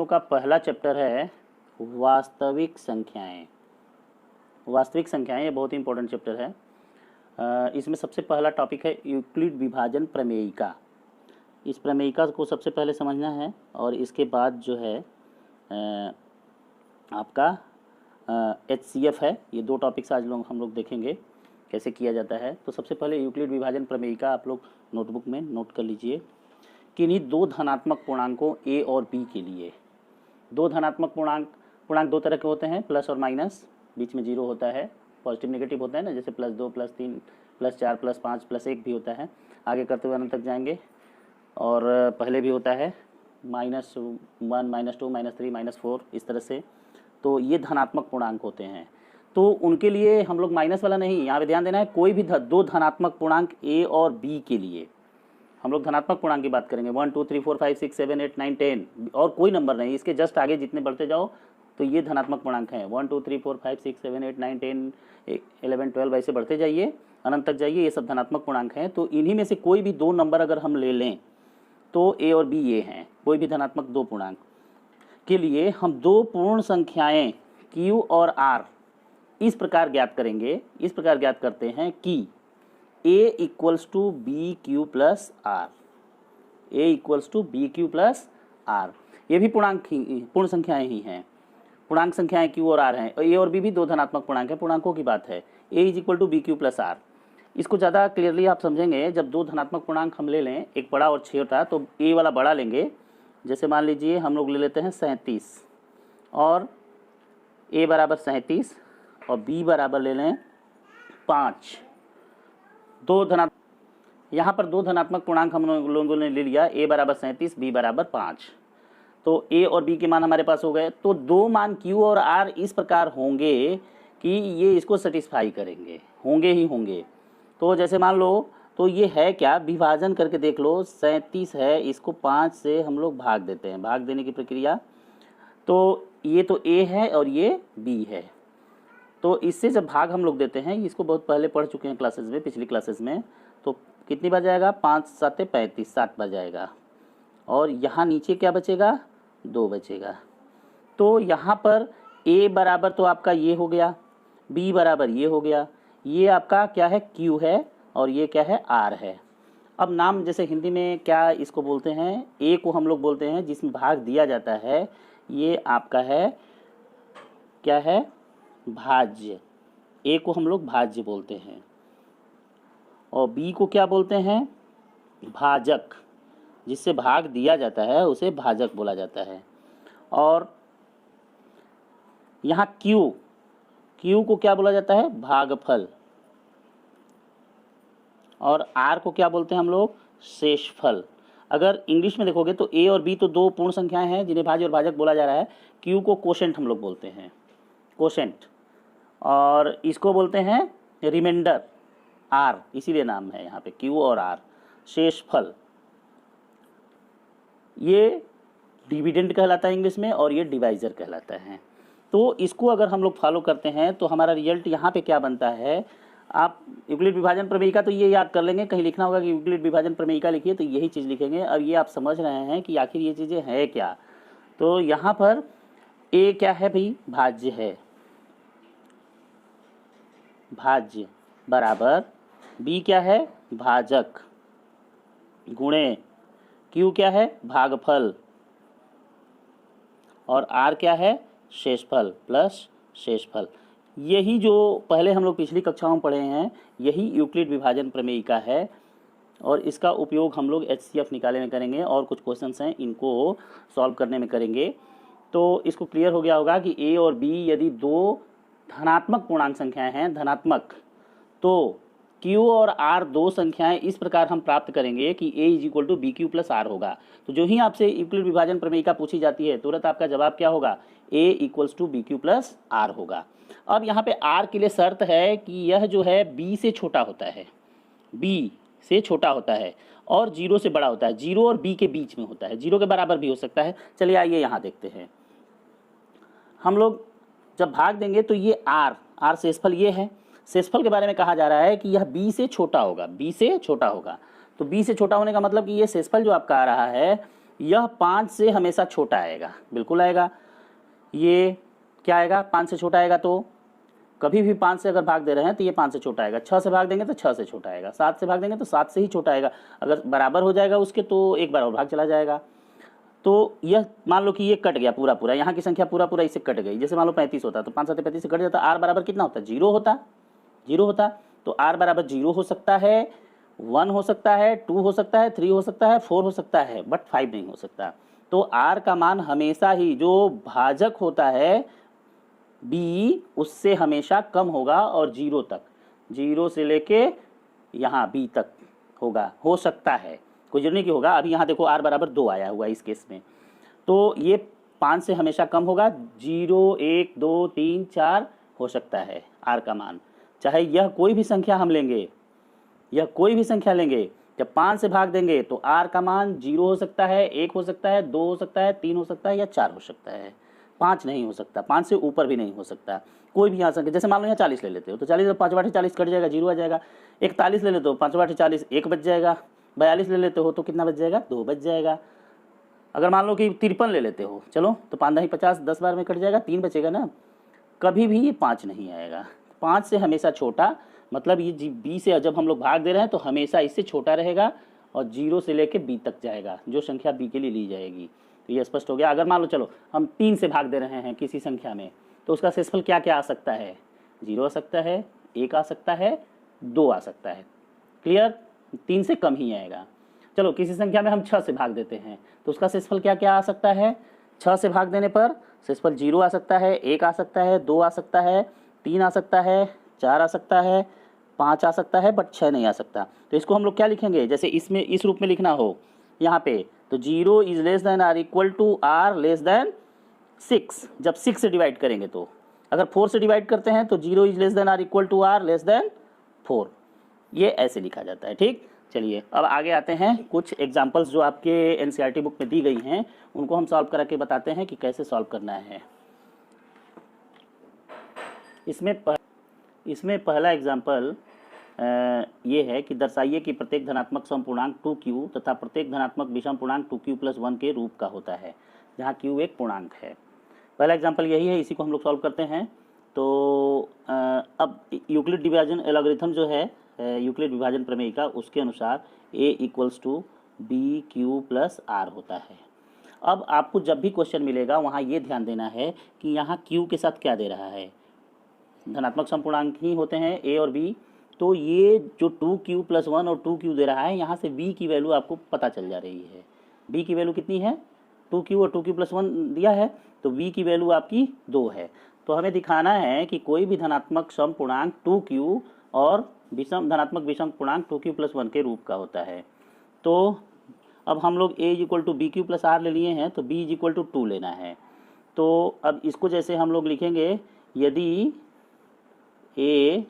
का पहला चैप्टर है वास्तविक संख्याएं। वास्तविक संख्याएं ये बहुत ही इंपॉर्टेंट चैप्टर है। इसमें सबसे पहला टॉपिक है यूक्लिड विभाजन प्रमेयिका। इस प्रमेयिका को सबसे पहले समझना है और इसके बाद जो है आपका HCF है। ये दो टॉपिक्स आज हम लोग देखेंगे कैसे किया जाता है। तो सबसे पहले यूक्लिड विभाजन प्रमेयिका आप लोग नोटबुक में नोट कर लीजिए कि इन्हीं दो धनात्मक पूर्णांकों A और B के लिए, दो धनात्मक पूर्णांक दो तरह के होते हैं, प्लस और माइनस, बीच में जीरो होता है, पॉजिटिव नेगेटिव होता है ना, जैसे +2 +3 +4 +5 +1 भी होता है। आगे करते हुए अनंत तक जाएंगे। और पहले भी होता है -1 -2 -3 -4 इस तरह से। तो ये धनात्मक पूर्णांक होते हैं। तो उनके लिए हम लोग माइनस वाला नहीं, यहाँ पे ध्यान देना है, कोई भी दो धनात्मक पूर्णांक A और B के लिए हम लोग धनात्मक पूर्णांक की बात करेंगे। 1 2 3 4 5 6 7 8 9 10 और कोई नंबर नहीं, इसके जस्ट आगे जितने बढ़ते जाओ तो ये धनात्मक पूर्णांक हैं। 1 2 3 4 5 6 7 8 9 10 11 12 ऐसे बढ़ते जाइए, अनंत तक जाइए, ये सब धनात्मक पूर्णांक हैं। तो इन्हीं में से कोई भी दो नंबर अगर हम ले लें तो A और B ये हैं। कोई भी धनात्मक दो पूर्णांक के लिए हम दो पूर्ण संख्याएं Q और R इस प्रकार ज्ञात करेंगे, इस प्रकार ज्ञात करते हैं कि A = BQ + R, A = BQ + R। ये भी पूर्ण संख्याएं ही हैं, पूर्णांक संख्याएं Q और R हैं। A और B भी दो धनात्मक पूर्णांक है, पूर्णांकों की बात है। A = BQ + R। इसको ज़्यादा क्लियरली आप समझेंगे जब दो धनात्मक पूर्णांक हम ले लें, एक बड़ा और छोटा, तो A वाला बड़ा लेंगे। जैसे मान लीजिए हम लोग ले लेते हैं 37 और A = 37 और B = ले लें 5। यहाँ पर दो धनात्मक पूर्णांक हम लोगों ने ले लिया, A = 37 B = 5। तो A और B के मान हमारे पास हो गए। तो दो मान Q और R इस प्रकार होंगे कि ये इसको सेटिस्फाई करेंगे, होंगे ही होंगे। तो जैसे मान लो, तो ये है क्या, विभाजन करके देख लो। 37 है, इसको 5 से हम लोग भाग देते हैं, भाग देने की प्रक्रिया। तो ये तो A है और ये B है। तो इससे जब भाग हम लोग देते हैं, इसको बहुत पहले पढ़ चुके हैं क्लासेस में, पिछली क्लासेस में, तो कितनी बार जाएगा, 5 7 35, 7 बार जाएगा। और यहाँ नीचे क्या बचेगा, 2 बचेगा। तो यहाँ पर A बराबर तो आपका ये हो गया, B बराबर ये हो गया, ये आपका क्या है, Q है, और ये क्या है, R है। अब नाम जैसे हिंदी में क्या इसको बोलते हैं, A को हम लोग बोलते हैं जिसमें भाग दिया जाता है, ये आपका है, क्या है, भाज्य। A को हम लोग भाज्य बोलते हैं और B को क्या बोलते हैं, भाजक। जिससे भाग दिया जाता है उसे भाजक बोला जाता है। और यहाँ Q को क्या बोला जाता है, भागफल। और R को क्या बोलते हैं हम लोग, शेषफल। अगर इंग्लिश में देखोगे तो A और B तो दो पूर्ण संख्याएं हैं जिन्हें भाज्य और भाजक बोला जा रहा है। Q को कोशेंट हम लोग बोलते हैं, कोशेंट। और इसको बोलते हैं रिमाइंडर, R, इसीलिए नाम है यहाँ पे Q और R। शेषफल ये डिविडेंड कहलाता है इंग्लिश में, और ये डिवाइजर कहलाता है। तो इसको अगर हम लोग फॉलो करते हैं तो हमारा रिजल्ट यहाँ पे क्या बनता है, आप यूक्लिड विभाजन प्रमेयिका तो ये याद कर लेंगे, कहीं लिखना होगा कि यूक्लिड विभाजन प्रमेयिका लिखिए तो यही चीज़ लिखेंगे। अब ये आप समझ रहे हैं कि आखिर ये चीज़ें हैं क्या। तो यहाँ पर A क्या है भाई, भाज्य है, भाज्य, बराबर B क्या है, भाजक, गुणे Q क्या है, भागफल, और R क्या है, शेषफल प्लस शेषफल। यही जो पहले हम लोग पिछली कक्षाओं में पढ़े हैं, यही यूक्लिड विभाजन प्रमेयिका है। और इसका उपयोग हम लोग HCF निकालने में करेंगे और कुछ क्वेश्चंस हैं इनको सॉल्व करने में करेंगे। तो इसको क्लियर हो गया होगा कि A और B यदि दो धनात्मक पूर्णांक संख्याएं हैं, धनात्मक, तो Q और R दो संख्याएं इस प्रकार हम प्राप्त करेंगे कि A = BQ + R होगा। तो जो ही आपसे यूक्लिड विभाजन प्रमेयिका पूछी जाती है, तुरंत आपका जवाब क्या होगा, A = BQ + R होगा। अब यहाँ पे R के लिए शर्त है कि यह जो है B से छोटा होता है, B से छोटा होता है और 0 से बड़ा होता है, 0 और B के बीच में होता है, 0 के बराबर भी हो सकता है। चलिए आइए यहाँ देखते हैं। हम लोग जब भाग देंगे तो ये R शेषफल ये है। शेषफल के बारे में कहा जा रहा है कि यह B से छोटा होगा, B से छोटा होगा। तो B से छोटा होने का मतलब कि ये शेषफल जो आपका आ रहा है यह 5 से हमेशा छोटा आएगा, बिल्कुल आएगा। ये क्या आएगा, 5 से छोटा आएगा, तो कभी भी 5 से अगर भाग दे रहे हैं तो ये 5 से छोटा आएगा। 6 से भाग देंगे तो 6 से छोटा आएगा। 7 से भाग देंगे तो 7 से ही छोटा आएगा। अगर बराबर हो जाएगा उसके तो एक बार और भाग चला जाएगा। तो यह मान लो कि ये कट गया पूरा पूरा, यहाँ की संख्या पूरा पूरा इससे कट गई। जैसे मान लो 35 होता तो 5 7 35 से कट जाता, आर बराबर कितना होता, 0 होता, 0 होता। तो आर बराबर 0 हो सकता है, 1 हो सकता है, 2 हो सकता है, 3 हो सकता है, 4 हो सकता है, बट 5 नहीं हो सकता। तो आर का मान हमेशा ही जो भाजक होता है बी उससे हमेशा कम होगा और 0 तक, 0 से लेके यहाँ बी तक होगा, हो सकता है, कोई जरूरी नहीं होगा। अभी यहाँ देखो आर बराबर 2 आया हुआ इस केस में, तो ये 5 से हमेशा कम होगा। 0 1 2 3 4 हो सकता है आर का मान, चाहे यह कोई भी संख्या हम लेंगे, यह कोई भी संख्या लेंगे, जब 5 से भाग देंगे तो आर का मान 0 हो सकता है, 1 हो सकता है, 2 हो सकता है, 3 हो सकता है या 4 हो सकता है, 5 नहीं हो सकता, 5 से ऊपर भी नहीं हो सकता। कोई भी यहाँ संख्या, जैसे मान लो यहाँ 40 ले लेते हो तो 40 5 बाटे 40 कट जाएगा, 0 आ जाएगा। 41 ले लेते हो 5 बाटे 40 1 बच जाएगा। 42 ले लेते हो तो कितना बच जाएगा, 2 बच जाएगा। अगर मान लो कि 53 ले लेते हो, चलो तो 5 नहीं 50, 10 बार में कट जाएगा, 3 बचेगा ना। कभी भी ये 5 नहीं आएगा, 5 से हमेशा छोटा, मतलब ये बी से जब हम लोग भाग दे रहे हैं तो हमेशा इससे छोटा रहेगा और 0 से लेके बी तक जाएगा, जो संख्या बी के लिए ली जाएगी। तो ये स्पष्ट हो गया। अगर मान लो चलो हम 3 से भाग दे रहे हैं किसी संख्या में, तो उसका शेषफल क्या क्या आ सकता है, 0 आ सकता है, 1 आ सकता है, 2 आ सकता है। क्लियर, 3 से कम ही आएगा। चलो किसी संख्या में हम 6 से भाग देते हैं तो उसका शेषफल क्या क्या आ सकता है, 6 से भाग देने पर शेषफल 0 आ सकता है, 1 आ सकता है, 2 आ सकता है, 3 आ सकता है, 4 आ सकता है, 5 आ सकता है, बट 6 नहीं आ सकता। तो इसको हम लोग क्या लिखेंगे, जैसे इसमें इस रूप में लिखना हो यहाँ पे, तो 0 is less than or equal to r less than 6। जब 6 से डिवाइड करेंगे तो, अगर 4 से डिवाइड करते हैं तो 0 is less than or equal to r less than 4। ये ऐसे लिखा जाता है। ठीक, चलिए अब आगे आते हैं। कुछ एग्जांपल्स जो आपके एनसीईआरटी बुक में दी गई हैं उनको हम सॉल्व करा के बताते हैं कि कैसे सॉल्व करना है। इसमें पहला एग्जाम्पल ये है कि दर्शाइए कि प्रत्येक धनात्मक समपूर्णांक 2q तथा प्रत्येक धनात्मक विषम पूर्णांक 2q+1 के रूप का होता है, जहाँ q एक पूर्णांक है। पहला एग्जाम्पल यही है, इसी को हम लोग सॉल्व करते हैं। तो अब यूक्लिड डिवीजन एल्गोरिथम जो है, यूक्लिड विभाजन प्रमेय का, उसके अनुसार a = bq+r होता है। अब आपको जब भी क्वेश्चन मिलेगा वहाँ ये ध्यान देना है कि यहाँ q के साथ क्या दे रहा है, धनात्मक समपूर्णांक ही होते हैं a और b। तो ये जो 2q+1 और 2q दे रहा है, यहाँ से b की वैल्यू आपको पता चल जा रही है। b की वैल्यू कितनी है, 2q और 2q+1 दिया है, तो b की वैल्यू आपकी 2 है। तो हमें दिखाना है कि कोई भी धनात्मक समपूर्णांक 2q और धनात्मक विषम पूर्णांक 2q+1 के रूप का होता है। तो अब हम लोग a = bq+r ले लिए हैं, तो b = 2 लेना है। तो अब इसको जैसे हम लोग लिखेंगे, यदि a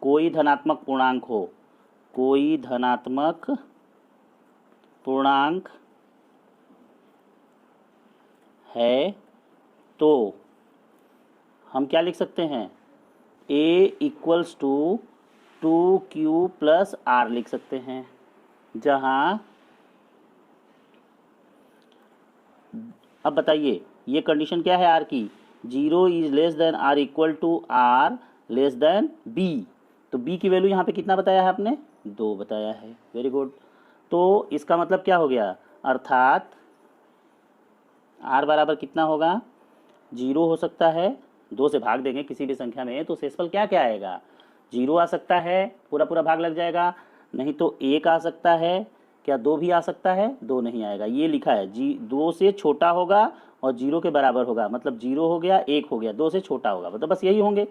कोई धनात्मक पूर्णांक हो, कोई धनात्मक पूर्णांक है, तो हम क्या लिख सकते हैं, a = 2q+r लिख सकते हैं, जहां अब बताइए ये कंडीशन क्या है r की, 0 is less than or equal to r less than b। तो b की वैल्यू यहाँ पे कितना बताया है आपने, 2 बताया है। Very good. तो इसका मतलब क्या हो गया, अर्थात r बराबर कितना होगा, 0 हो सकता है, 2 से भाग देंगे किसी भी संख्या में तो शेषफल क्या क्या आएगा, 0 आ सकता है, पूरा पूरा भाग लग जाएगा, नहीं तो 1 आ सकता है, क्या 2 भी आ सकता है, 2 नहीं आएगा। ये लिखा है 2 से छोटा होगा और 0 के बराबर होगा, मतलब 0 हो गया, 1 हो गया, 2 से छोटा होगा, मतलब बस यही होंगे।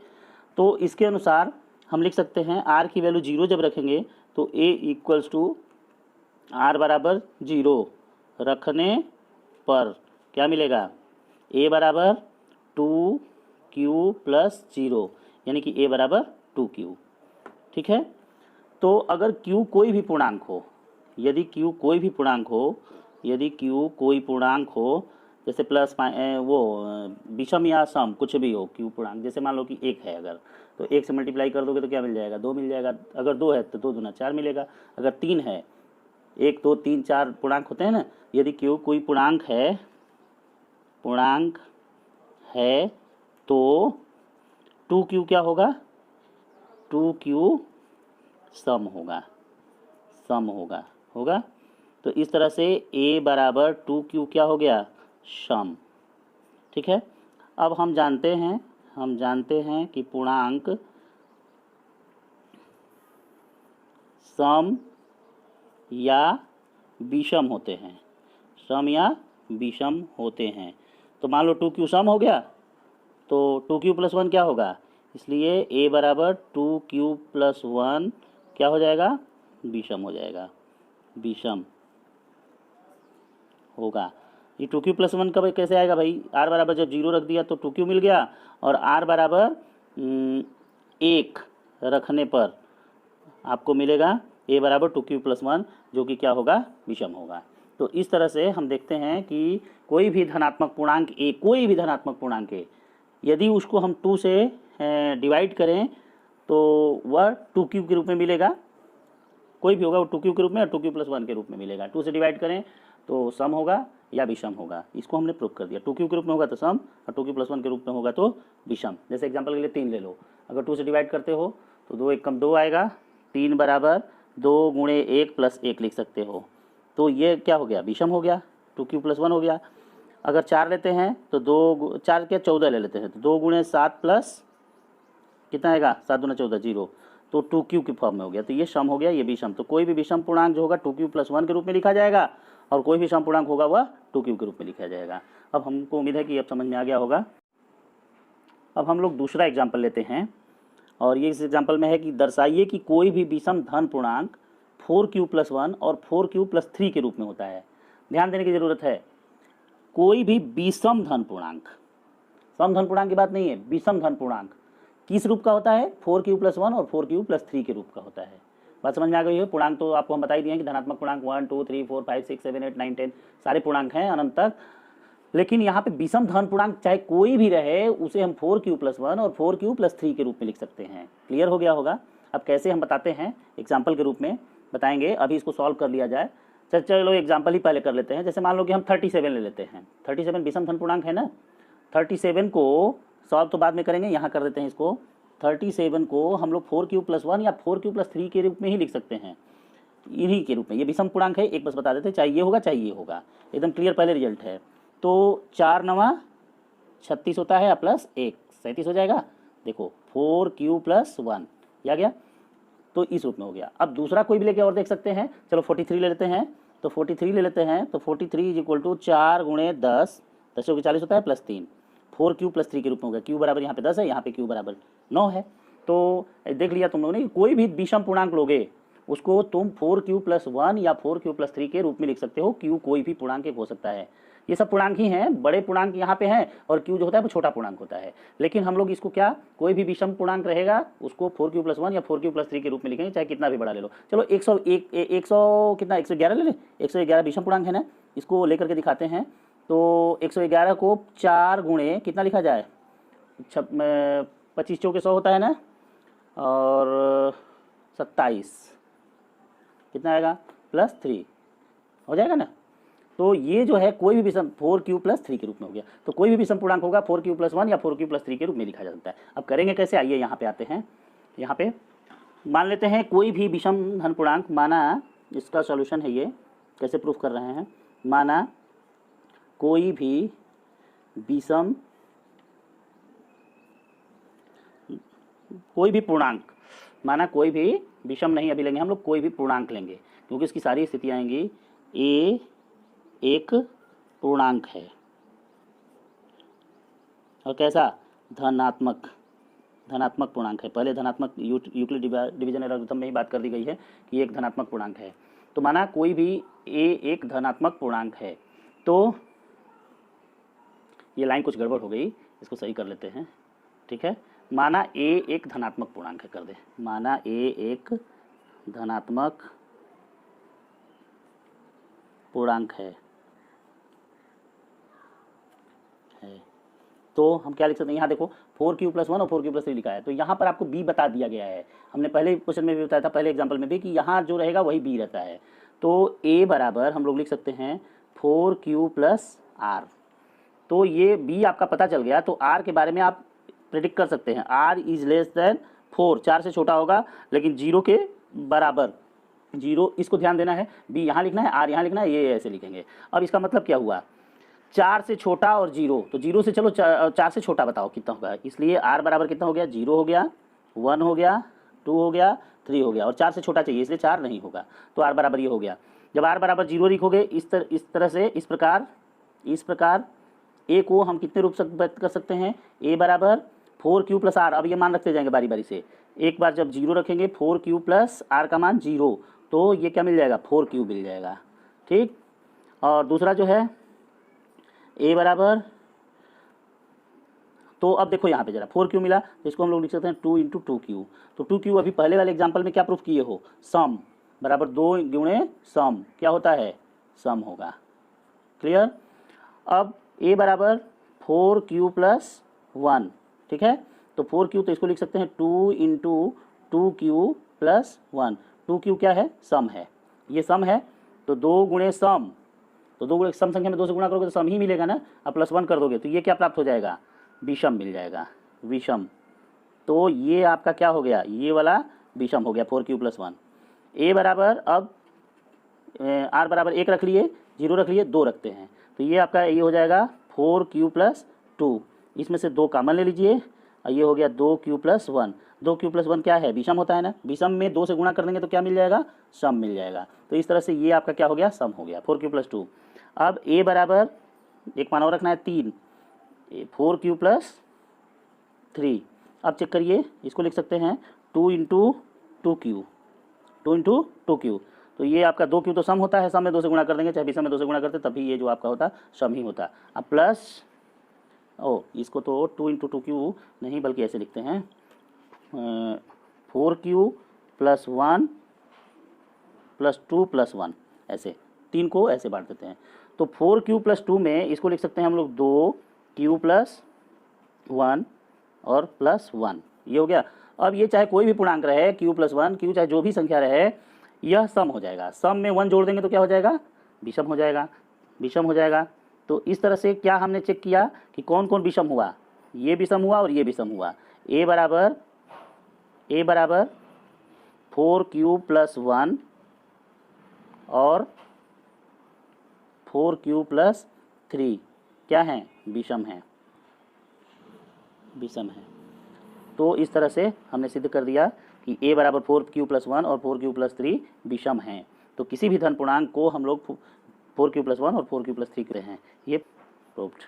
तो इसके अनुसार हम लिख सकते हैं r की वैल्यू 0 जब रखेंगे तो a = r बराबर 0 रखने पर क्या मिलेगा, a बराबर 2q+0, यानी कि a बराबर 2q। ठीक है। तो अगर q कोई भी पूर्णांक हो, यदि q कोई भी पूर्णांक हो, यदि q कोई पूर्णांक हो, जैसे प्लस वो विषम या सम कुछ भी हो q पूर्णांक, जैसे मान लो कि 1 है, अगर तो 1 से मल्टीप्लाई कर दोगे तो क्या मिल जाएगा, 2 मिल जाएगा। अगर 2 है तो 2 दूना 4 मिलेगा। अगर 3 है, 1 2 3 4 पूर्णांक होते हैं ना, यदि क्यू कोई पूर्णांक है तो 2q क्या होगा, 2q सम होगा। तो इस तरह से a बराबर 2q क्या हो गया, सम। ठीक है, अब हम जानते हैं कि पूर्णांक सम या विषम होते हैं, तो मान लो 2q सम हो गया तो 2q + 1 क्या होगा, इसलिए a बराबर 2q + 1 क्या हो जाएगा, विषम होगा। ये 2q + 1 कब कैसे आएगा भाई, r बराबर जब 0 रख दिया तो 2q मिल गया, और r बराबर 1 रखने पर आपको मिलेगा a बराबर 2q + 1 जो कि क्या होगा, विषम होगा। तो इस तरह से हम देखते हैं कि कोई भी धनात्मक पूर्णांक a यदि उसको हम 2 से डिवाइड करें तो वह 2q के रूप में मिलेगा, कोई भी होगा वो 2q के रूप में और 2q + 1 के रूप में मिलेगा। 2 से डिवाइड करें तो सम होगा या विषम होगा, इसको हमने प्रूव कर दिया। 2q के रूप में होगा तो सम और 2q + 1 के रूप में होगा तो विषम। जैसे एग्जांपल के लिए 3 ले लो, अगर 2 से डिवाइड करते हो तो 2 1 कम 2 आएगा, 3 बराबर 2 × 1 + 1 लिख सकते हो, तो ये क्या हो गया, विषम हो गया, 2q + 1 हो गया। अगर 4 लेते हैं तो 2 4 क्या 14 ले लेते हैं तो 2 × 7 + कितना आएगा, 7 दूना 14 0, तो 2q की फॉर्म में हो गया, तो ये सम हो गया, ये विषम। तो कोई भी विषम पूर्णांक जो होगा 2q + 1 के रूप में लिखा जाएगा और कोई भी सम पूर्णांक होगा वह 2q के रूप में लिखा जाएगा। अब हमको उम्मीद है कि अब समझ में आ गया होगा। अब हम लोग दूसरा एग्जाम्पल लेते हैं, और ये इस एग्जाम्पल में है कि दर्शाइए कि कोई भी विषम धन पूर्णांक 4q + 1 और 4q + 3 के रूप में होता है। ध्यान देने की जरूरत है, कोई भी विषम धन पूर्णांक, सम धन पूर्णांक की बात नहीं है, विषम धन पूर्णांक किस रूप का होता है, 4q + 1 और 4q + 3 के रूप का होता है। बात समझ में आ गई है। पूर्णांक तो आपको हम बता ही दिए हैं कि धनात्मक पूर्णांक 1 2 3 4 5 6 7 8 9 10 सारे पूर्णांक हैं अनंत तक, लेकिन यहाँ पे विषम धन पूर्णांक चाहे कोई भी रहे उसे हम 4q + 1 और 4q + 3 के रूप में लिख सकते हैं। क्लियर हो गया होगा। अब कैसे हम बताते हैं, एग्जाम्पल के रूप में बताएंगे। अभी इसको सॉल्व कर लिया जाए, चलो एग्जाम्पल ही पहले कर लेते हैं। जैसे मान लो कि हम 37 ले लेते हैं, 37 विषम धन पूर्णांक है ना, 37 को सॉल्व तो बाद में करेंगे, यहाँ कर देते हैं इसको। 37 को हम लोग 4q + 1 या 4q + 3 के रूप में ही लिख सकते हैं, इन्हीं के रूप में। ये विषम पूर्णांक है, एक बस बता देते हैं, चाहे ये होगा चाहे ये होगा, एकदम क्लियर पहले रिजल्ट है। तो 4 9 36 होता है, प्लस 1 37 हो जाएगा। देखो 4q + 1 या गया, तो इस रूप में हो गया। अब दूसरा कोई भी लेके और देख सकते हैं, चलो 43 ले लेते हैं, तो 43 ले लेते हैं, तो 43 = 4 × 10 10 × 40 होता है, प्लस 3 4q + 3 के रूप में होगा। q बराबर यहाँ पे 10 है, यहाँ पे q बराबर 9 है। तो देख लिया तुम लोगों ने, कोई भी विषम पूर्णांक लोगे उसको तुम 4q + 1 या 4q + 3 के रूप में लिख सकते हो। q कोई भी पूर्णांक एक हो सकता है, ये सब पूर्णांक ही हैं, बड़े पूर्णांक यहाँ पे हैं, और q जो होता है वो छोटा पूर्णांक होता है। लेकिन हम लोग इसको क्या, कोई भी विषम पूर्णांक रहेगा उसको 4q + 1 या 4q + 3 के रूप में लिखेंगे, चाहे कितना भी बड़ा ले लो। चलो 100 कितना 111 ले ले, 111 विषम पूर्णांक है ना, इसको लेकर के दिखाते हैं। तो 111 को 4 × कितना लिखा जाए, 25 चौके 100 होता है ना, और 27 कितना आएगा, +3 हो जाएगा ना। तो ये जो है कोई भी विषम 4q + 3 के रूप में हो गया। तो कोई भी विषम पूर्णांक होगा 4q + 1 या 4q + 3 के रूप में लिखा जा सकता है। अब करेंगे कैसे, आइए यहाँ पे आते हैं। यहाँ पे मान लेते हैं कोई भी विषम धन पूर्णांक, माना इसका सॉल्यूशन है ये, कैसे प्रूफ कर रहे हैं, माना कोई भी विषम कोई भी पूर्णांक, माना कोई भी विषम नहीं अभी लेंगे हम लोग, कोई भी पूर्णांक लेंगे, क्योंकि इसकी सारी स्थितियाँ आएंगी। a एक पूर्णांक है और कैसा, धनात्मक पूर्णांक है। पहले धनात्मक यूक्लिड डिवीजन एल्गोरिथम में ही बात कर दी गई है कि एक धनात्मक पूर्णांक है। तो माना कोई भी a एक धनात्मक पूर्णांक है, तो ये लाइन कुछ गड़बड़ हो गई, इसको सही कर लेते हैं, ठीक है। माना a एक धनात्मक पूर्णांक है, कर दे, माना a एक धनात्मक पूर्णांक है, तो हम क्या लिख सकते हैं, यहाँ देखो 4q + 1 और 4q + 3 लिखा है, तो यहाँ पर आपको b बता दिया गया है। हमने पहले क्वेश्चन में भी बताया था, पहले एग्जांपल में भी, कि यहाँ जो रहेगा वही b रहता है। तो a बराबर हम लोग लिख सकते हैं 4q प्लस r। तो ये b आपका पता चल गया, तो r के बारे में आप प्रेडिक्ट कर सकते हैं। r इज लेस देन 4, 4 से छोटा होगा लेकिन 0 के बराबर। 0 इसको ध्यान देना है, b यहाँ लिखना है, r यहाँ लिखना है, ये ऐसे लिखेंगे। अब इसका मतलब क्या हुआ, 4 से छोटा और 0, तो 0 से चलो 4 से छोटा बताओ कितना होगा, इसलिए r बराबर कितना हो गया, 0 हो गया, 1 हो गया, 2 हो गया, 3 हो गया, और 4 से छोटा चाहिए इसलिए 4 नहीं होगा, तो r बराबर ये हो गया। जब r बराबर 0 लिखोगे इस तरह से, इस प्रकार a को हम कितने रूप से व्यक्त कर सकते हैं, a बराबर 4q प्लस r। अब ये मान रखते जाएंगे बारी बारी से, एक बार जब 0 रखेंगे 4q प्लस r का मान 0, तो ये क्या मिल जाएगा, 4q मिल जाएगा, ठीक। और दूसरा जो है a बराबर, तो अब देखो यहाँ पे जरा 4q मिला, तो इसको हम लोग लिख सकते हैं 2 इंटू 2q। तो 2q अभी पहले वाले एग्जाम्पल में क्या प्रूफ किए हो, सम बराबर 2 गुणे सम क्या होता है, सम होगा, क्लियर। अब a बराबर 4q प्लस 1, ठीक है। तो 4q तो इसको लिख सकते हैं 2 इंटू 2q प्लस 1। 2q क्या है, सम है, ये सम है, तो 2 गुणे सम, तो 2 गुणे सम संख्या में 2 से गुणा करोगे तो सम ही मिलेगा ना। अब प्लस 1 कर दोगे तो ये क्या प्राप्त हो जाएगा, विषम मिल जाएगा, विषम। तो ये आपका क्या हो गया, ये वाला विषम हो गया 4q प्लस 1। a बराबर, अब r बराबर 1 रख लिए, 0 रख लिए, 2 रखते हैं, तो ये आपका ये हो जाएगा 4q प्लस 2, इसमें से 2 कॉमन ले लीजिए, और ये हो गया 2q प्लस 1। 2q प्लस 1 क्या है, विषम होता है ना, विषम में 2 से गुणा कर देंगे तो क्या मिल जाएगा, सम मिल जाएगा। तो इस तरह से ये आपका क्या हो गया, सम हो गया 4q प्लस 2। अब a बराबर, एक मान और रखना है 3, 4q प्लस 3। अब चेक करिए, इसको लिख सकते हैं 2 इंटू 2q, 2 इंटू 2q। तो ये आपका 2q तो सम होता है, सम में 2 से गुणा कर देंगे, चाहे विषम में 2 से गुणा करते तभी ये जो आपका होता सम ही होता। अब प्लस, इसको तो 2 इंटू 2q नहीं बल्कि ऐसे लिखते हैं 4q प्लस 1 प्लस 2 प्लस 1, ऐसे 3 को ऐसे बांट देते हैं। तो 4q प्लस 2 में इसको लिख सकते हैं हम लोग 2q प्लस 1 और प्लस 1, ये हो गया। अब ये चाहे कोई भी पूर्णांक रहे, q प्लस 1, q चाहे जो भी संख्या रहे, यह सम हो जाएगा। सम में 1 जोड़ देंगे तो क्या हो जाएगा, विषम हो जाएगा, विषम हो जाएगा। तो इस तरह से क्या हमने चेक किया कि कौन कौन विषम हुआ, ये विषम हुआ और ये विषम हुआ। a बराबर 4q प्लस 1 और 4q प्लस 3 क्या है, विषम है, विषम है। तो इस तरह से हमने सिद्ध कर दिया कि a बराबर 4q प्लस 1 और 4q प्लस 3 विषम हैं। तो किसी भी धन पूर्णांक को हम लोग 4q प्लस 1 और 4q प्लस 3 कर रहे हैं, ये प्रूव्ड।